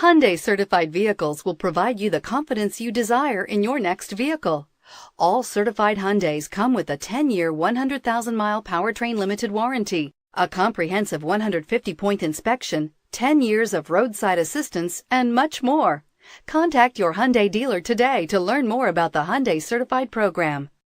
Hyundai certified vehicles will provide you the confidence you desire in your next vehicle. All certified Hyundais come with a 10-year, 100,000-mile powertrain limited warranty, a comprehensive 150-point inspection, 10 years of roadside assistance, and much more. Contact your Hyundai dealer today to learn more about the Hyundai Certified program.